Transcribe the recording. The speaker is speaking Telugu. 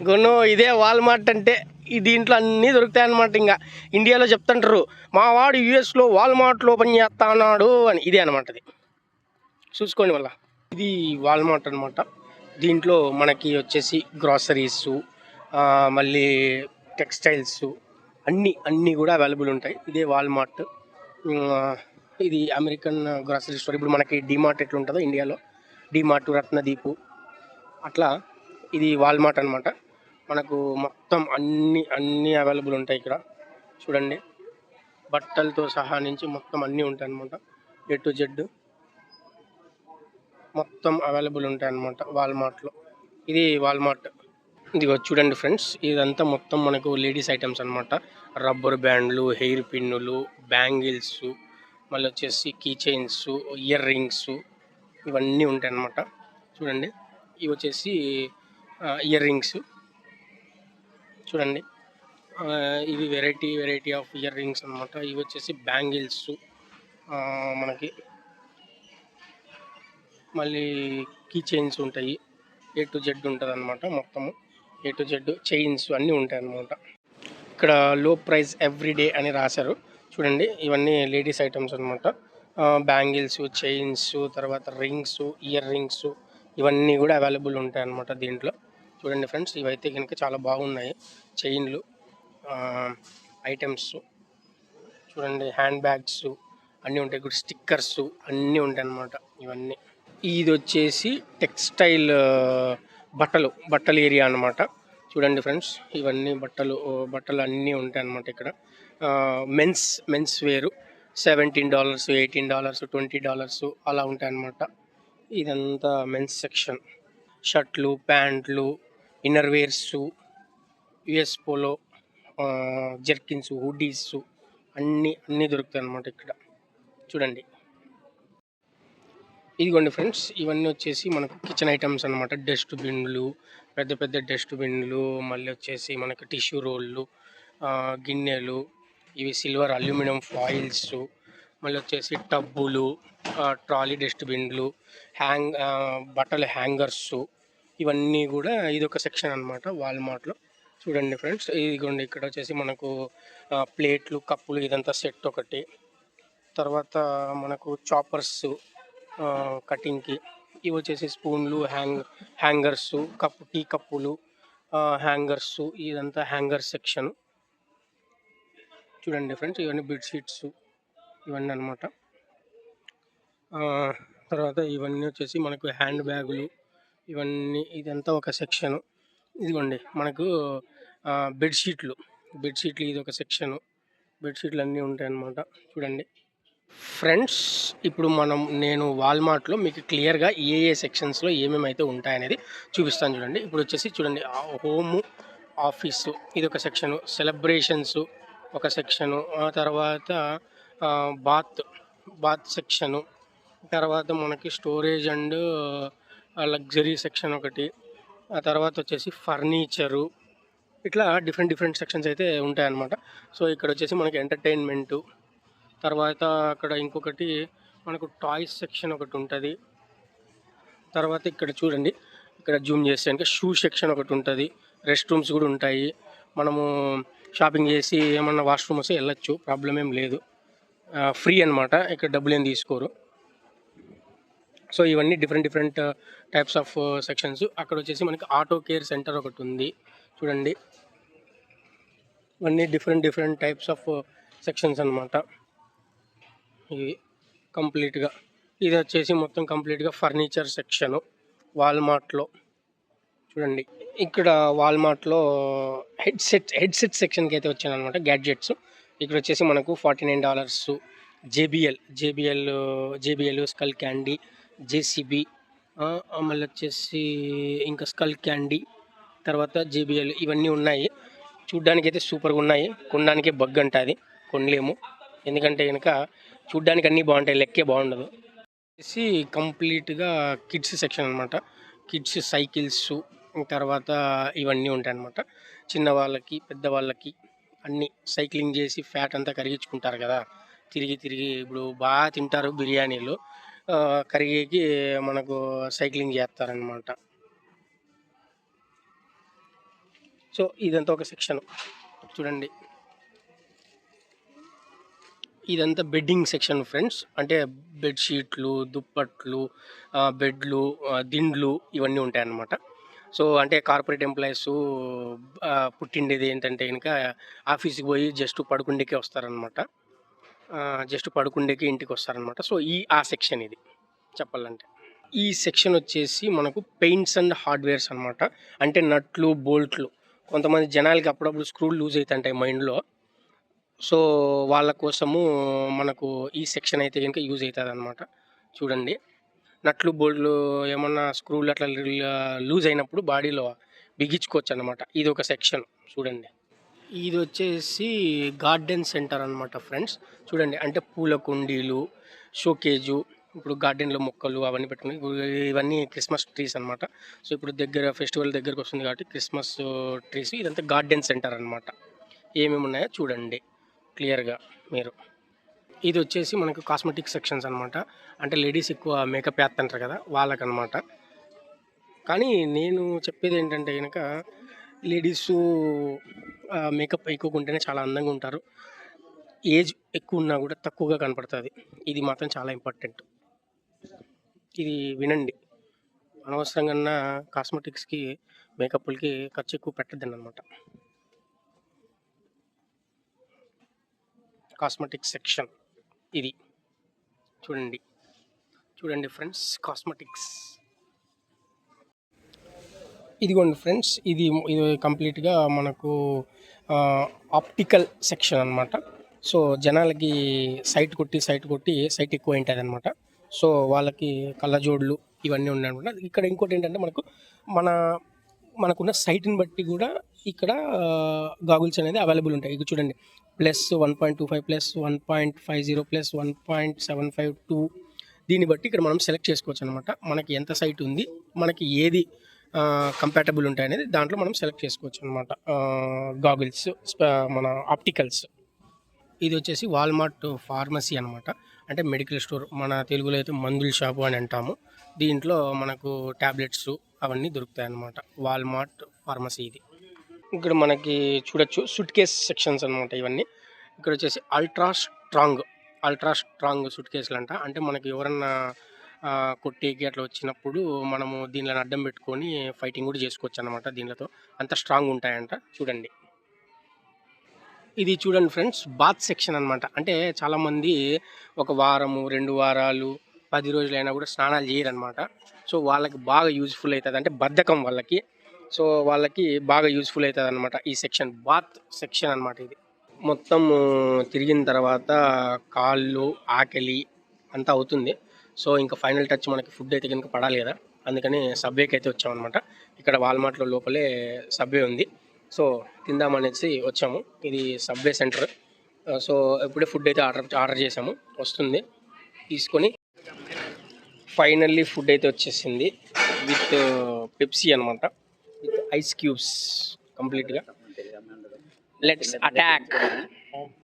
గొను ఇదే వాల్మార్ట్ అంటే దీంట్లో అన్నీ దొరుకుతాయి అన్నమాట. ఇంకా ఇండియాలో చెప్తుంటారు మా వాడు యూఎస్లో వాల్మార్ట్లో పని చేస్తా అన్నాడు అని. ఇదే అనమాట అది. చూసుకోండి మళ్ళీ ఇది వాల్మార్ట్ అనమాట. దీంట్లో మనకి వచ్చేసి గ్రాసరీస్, మళ్ళీ టెక్స్టైల్స్ అన్నీ కూడా అవైలబుల్ ఉంటాయి. ఇదే వాల్మార్ట్. ఇది అమెరికన్ గ్రాసరీ స్టోర్. ఇప్పుడు మనకి డిమార్ట్ ఎట్లా ఉంటుందో ఇండియాలో, డిమార్ట్, రత్నదీపు అట్లా ఇది వాల్మార్ట్ అనమాట. మనకు మొత్తం అన్నీ అవైలబుల్ ఉంటాయి ఇక్కడ. చూడండి, బట్టలతో సహా నుంచి మొత్తం అన్నీ ఉంటాయి అనమాట. ఏ టు జెడ్ మొత్తం అవైలబుల్ ఉంటాయి అన్నమాట వాల్మార్ట్లో. ఇది వాల్మార్ట్. ఇది చూడండి ఫ్రెండ్స్, ఇదంతా మొత్తం మనకు లేడీస్ ఐటమ్స్ అనమాట. రబ్బర్ బ్యాండ్లు, హెయిర్ పిన్నులు, బ్యాంగిల్స్, మళ్ళీ వచ్చేసి కీ చైన్స్, ఇయర్ రింగ్స్, ఇవన్నీ ఉంటాయి అన్నమాట. చూడండి, ఇవి వచ్చేసి ఇయర్ రింగ్స్. చూడండి, ఇవి వెరైటీ ఆఫ్ ఇయర్ రింగ్స్ అనమాట. ఇవి వచ్చేసి బ్యాంగిల్స్ మనకి. మళ్ళీ కీ చైన్స్ ఉంటాయి. ఏ టు జెడ్ ఉంటుంది అనమాట. మొత్తము ఏ టు జెడ్ చైన్స్ అన్నీ ఉంటాయి అన్నమాట. ఇక్కడ లో ప్రైస్ ఎవ్రీడే అని రాశారు. చూడండి, ఇవన్నీ లేడీస్ ఐటమ్స్ అనమాట. బ్యాంగిల్స్, చైన్స్, తర్వాత రింగ్స్, ఇయర్ రింగ్స్, ఇవన్నీ కూడా అవైలబుల్ ఉంటాయి అన్నమాట దీంట్లో. చూడండి ఫ్రెండ్స్, ఇవైతే కనుక చాలా బాగున్నాయి. చైన్లు, ఐటమ్స్ చూడండి, హ్యాండ్ బ్యాగ్స్ అన్నీ ఉంటాయి. గుడ్ స్టిక్కర్స్ అన్నీ ఉంటాయి అన్నమాట. ఇవన్నీ ఇది వచ్చేసి టెక్స్టైల్ బట్టల ఏరియా అనమాట. చూడండి ఫ్రెండ్స్, ఇవన్నీ బట్టలు అన్నీ ఉంటాయి అన్నమాట ఇక్కడ. మెన్స్ వేరు $17, $18, $20 అలా ఉంటాయి అన్నమాట. ఇదంతా మెన్స్ సెక్షన్. షర్ట్లు, ప్యాంట్లు, inner wears, US polo, jerkins, hoodies అన్నీ దొరుకుతాయి అన్నమాట ఇక్కడ. చూడండి, ఇదిగోండి ఫ్రెండ్స్, ఇవన్నీ వచ్చేసి మనకు కిచెన్ ఐటమ్స్ అనమాట. డస్ట్బిన్లు, పెద్ద డస్ట్బిన్లు, మళ్ళీ వచ్చేసి మనకు టిష్యూ రోళ్ళు, గిన్నెలు, ఇవి సిల్వర్ అల్యూమినియం ఫాయిల్స్, మళ్ళీ వచ్చేసి టబ్బులు, ట్రాలీ డస్ట్బిన్లు, బట్టల హ్యాంగర్స్, ఇవన్నీ కూడా ఇదొక సెక్షన్ అనమాట వాల్మార్ట్లో. చూడండి ఫ్రెండ్స్, ఇదిగోండి ఇక్కడ వచ్చేసి మనకు ప్లేట్లు, కప్పులు, ఇదంతా సెట్ ఒకటి. తర్వాత మనకు చాపర్స్ కటింగ్కి. ఇవి వచ్చేసి స్పూన్లు, హ్యాంగర్స్, టీ కప్పులు, హ్యాంగర్స్, ఇదంతా హ్యాంగర్ సెక్షన్. చూడండి ఫ్రెండ్స్, ఇవన్నీ బెడ్షీట్స్ ఇవన్నీ అనమాట. తర్వాత ఇవన్నీ వచ్చేసి మనకు హ్యాండ్ బ్యాగులు, ఇవన్నీ, ఇదంతా ఒక సెక్షను. ఇదిగోండి మనకు బెడ్షీట్లు ఇది ఒక సెక్షను. బెడ్షీట్లు అన్నీ ఉంటాయి అన్నమాట. చూడండి ఫ్రెండ్స్, ఇప్పుడు నేను వాల్మార్ట్లో మీకు క్లియర్గా ఏ సెక్షన్స్లో ఏమేమి అయితే ఉంటాయనేది చూపిస్తాను. చూడండి, ఇప్పుడు వచ్చేసి చూడండి, హోము, ఆఫీసు ఇది ఒక సెక్షను, సెలబ్రేషన్స్ ఒక సెక్షను, తర్వాత బాత్ సెక్షను, తర్వాత మనకి స్టోరేజ్ అండ్ లగ్జరీ సెక్షన్ ఒకటి, ఆ తర్వాత వచ్చేసి ఫర్నిచరు, ఇట్లా డిఫరెంట్ సెక్షన్స్ అయితే ఉంటాయన్నమాట. సో ఇక్కడ వచ్చేసి మనకి ఎంటర్టైన్మెంటు, తర్వాత అక్కడ ఇంకొకటి మనకు టాయ్స్ సెక్షన్ ఒకటి ఉంటుంది. తర్వాత ఇక్కడ చూడండి, ఇక్కడ జూమ్ చేస్తే షూ సెక్షన్ ఒకటి ఉంటుంది. రెస్ట్ రూమ్స్ కూడా ఉంటాయి. మనము షాపింగ్ చేసి ఏమన్నా వాష్రూమ్ వస్తే వెళ్ళొచ్చు, ప్రాబ్లం ఏం లేదు. ఫ్రీ అనమాట, ఇక్కడ డబ్బులు ఏం తీసుకోరు. సో ఇవన్నీ డిఫరెంట్ టైప్స్ ఆఫ్ సెక్షన్స్. అక్కడ వచ్చేసి మనకి ఆటో కేర్ సెంటర్ ఒకటి ఉంది. చూడండి, ఇవన్నీ డిఫరెంట్ టైప్స్ ఆఫ్ సెక్షన్స్ అనమాట. ఇవి కంప్లీట్గా, ఇది వచ్చేసి మొత్తం కంప్లీట్గా ఫర్నిచర్ సెక్షను వాల్మార్ట్లో. చూడండి, ఇక్కడ వాల్మార్ట్లో హెడ్సెట్ సెక్షన్కి అయితే వచ్చాను అనమాట. గ్యాడ్జెట్స్ ఇక్కడ వచ్చేసి మనకు $49. జేబిఎల్, స్కల్ క్యాండీ, జేసీబీ, మళ్ళీ వచ్చేసి ఇంకా స్కల్ క్యాండీ, తర్వాత జేబిఎల్, ఇవన్నీ ఉన్నాయి. చూడ్డానికి అయితే సూపర్గా ఉన్నాయి. కొనడానికే బగ్ అంటుంది, కొనలేము. ఎందుకంటే కనుక చూడ్డానికి అన్నీ బాగుంటాయి, లెక్కే బాగుండదు. వచ్చేసి కంప్లీట్గా కిడ్స్ సెక్షన్ అనమాట. కిడ్స్ సైకిల్స్, తర్వాత ఇవన్నీ ఉంటాయి అన్నమాట. చిన్నవాళ్ళకి, పెద్దవాళ్ళకి అన్నీ. సైక్లింగ్ చేసి ఫ్యాట్ అంతా కరిగించుకుంటారు కదా, తిరిగి ఇప్పుడు బాగా తింటారు బిర్యానీలు, కరిగేకి మనకు సైక్లింగ్ చేస్తారనమాట. సో ఇదంతా ఒక సెక్షన్ చూడండి. ఇదంతా బెడ్డింగ్ సెక్షన్ ఫ్రెండ్స్. అంటే బెడ్షీట్లు, దుప్పట్లు, బెడ్లు, దిండ్లు ఇవన్నీ ఉంటాయన్నమాట. సో అంటే కార్పొరేట్ ఎంప్లాయీస్ పుట్టిండేది ఏంటంటే కనుక ఆఫీస్కి పోయి జస్ట్ పడుకుండేకే వస్తారనమాట. జస్ట్ పడుకుండేకి ఇంటికి వస్తారనమాట. సో ఆ సెక్షన్ ఇది చెప్పాలంటే. ఈ సెక్షన్ వచ్చేసి మనకు పెయింట్స్ అండ్ హార్డ్వేర్స్ అనమాట. అంటే నట్లు, బోల్ట్లు. కొంతమంది జనాలకి అప్పుడప్పుడు స్క్రూలు లూజ్ అవుతుంటాయి మైండ్లో. సో వాళ్ళ కోసము మనకు ఈ సెక్షన్ అయితే కనుక యూజ్ అవుతుంది అనమాట. చూడండి, నట్లు బోల్ట్లు ఏమన్నా స్క్రూలు అట్లా లూజ్ అయినప్పుడు బాడీలో బిగించుకోవచ్చు అనమాట. ఇది ఒక సెక్షన్ చూడండి. ఇది వచ్చేసి గార్డెన్ సెంటర్ అనమాట ఫ్రెండ్స్. చూడండి, అంటే పూల కుండీలు, షోకేజు, ఇప్పుడు గార్డెన్లో మొక్కలు అవన్నీ పెట్టుకుని, ఇవన్నీ క్రిస్మస్ ట్రీస్ అనమాట. సో ఇప్పుడు ఫెస్టివల్ దగ్గరకు వస్తుంది కాబట్టి క్రిస్మస్ ట్రీస్. ఇదంతా గార్డెన్ సెంటర్ అనమాట. ఏమేమి ఉన్నాయో చూడండి క్లియర్గా మీరు. ఇది వచ్చేసి మనకు కాస్మెటిక్ సెక్షన్స్ అనమాట. అంటే లేడీస్ ఎక్కువ మేకప్ వేస్తుంటారు కదా వాళ్ళకనమాట. కానీ నేను చెప్పేది ఏంటంటే కనుక లేడీస్ మేకప్ వేయకుంటేనే చాలా అందంగా ఉంటారు. ఏజ్ ఎక్కువ ఉన్నా కూడా తక్కువగా కనపడుతుంది. ఇది మాత్రం చాలా ఇంపార్టెంట్. ఇది వినండి. అనవసరంగా కాస్మెటిక్స్కి, మేకప్లకి ఖర్చు ఎక్కువ పెట్టద్దండి అనమాట. కాస్మెటిక్ సెక్షన్ ఇది చూడండి ఫ్రెండ్స్. కాస్మెటిక్స్ ఇదిగోండి ఫ్రెండ్స్. ఇది కంప్లీట్గా మనకు ఆప్టికల్ సెక్షన్ అనమాట. సో జనాలకి సైట్ కొట్టి సైట్ ఎక్కువ ఉంటుంది అనమాట. సో వాళ్ళకి కళ్ళజోడులు ఇవన్నీ ఉన్నాయన్నమాట. ఇక్కడ ఇంకోటి ఏంటంటే మనకున్న సైట్ని బట్టి కూడా ఇక్కడ గాగుల్స్ అనేది అవైలబుల్ ఉంటాయి. ఇక చూడండి, +1.25 +1.50 +1.752 దీన్ని బట్టి ఇక్కడ మనం సెలెక్ట్ చేసుకోవచ్చు అనమాట. మనకి ఎంత సైట్ ఉంది, మనకి ఏది కంపాటబుల్ ఉంటాయి అనేది దాంట్లో మనం సెలెక్ట్ చేసుకోవచ్చు అనమాట. గాగుల్స్ మన ఆప్టికల్స్. ఇది వచ్చేసి వాల్మార్ట్ ఫార్మసీ అనమాట. అంటే మెడికల్ స్టోర్, మన తెలుగులో అయితే మందుల షాపు అని అంటాము. దీంట్లో మనకు ట్యాబ్లెట్స్ అవన్నీ దొరుకుతాయి అన్నమాట. వాల్మార్ట్ ఫార్మసీ ఇది. ఇక్కడ మనకి చూడొచ్చు సూట్ కేస్ సెక్షన్స్ అనమాట ఇవన్నీ. ఇక్కడ వచ్చేసి అల్ట్రా స్ట్రాంగ్ సూట్ కేసులు అంట. అంటే మనకి ఎవరన్నా కొట్టేకి అట్లా వచ్చినప్పుడు మనము దీనిలో అడ్డం పెట్టుకొని ఫైటింగ్ కూడా చేసుకోవచ్చు అనమాట. దీనితో అంత స్ట్రాంగ్ ఉంటాయంట. చూడండి, ఇది చూడండి ఫ్రెండ్స్, బాత్ సెక్షన్ అనమాట. అంటే చాలామంది ఒక వారము, 2 వారాలు, 10 రోజులైనా కూడా స్నానాలు చేయరనమాట. సో వాళ్ళకి బాగా యూజ్ఫుల్ అవుతుంది. అంటే బద్ధకం వాళ్ళకి. సో వాళ్ళకి బాగా యూజ్ఫుల్ అవుతుంది అనమాట ఈ సెక్షన్, బాత్ సెక్షన్ అనమాట. ఇది మొత్తం తిరిగిన తర్వాత కాళ్ళు, ఆకలి అంతా అవుతుంది. సో ఇంకా ఫైనల్ టచ్ మనకి ఫుడ్ అయితే కనుక పడాలి కదా. అందుకని సబ్వేకి అయితే వచ్చామన్నమాట. ఇక్కడ వాల్మార్ట్లో లోపలే సబ్వే ఉంది. సో తిందామనేసి వచ్చాము. ఇది సబ్వే సెంటర్. సో ఇప్పుడే ఫుడ్ అయితే ఆర్డర్ చేసాము, వస్తుంది తీసుకొని. ఫైనల్లీ ఫుడ్ అయితే వచ్చేసింది విత్ పెప్సీ అనమాట, విత్ ఐస్ క్యూబ్స్ కంప్లీట్గా. Let's attack.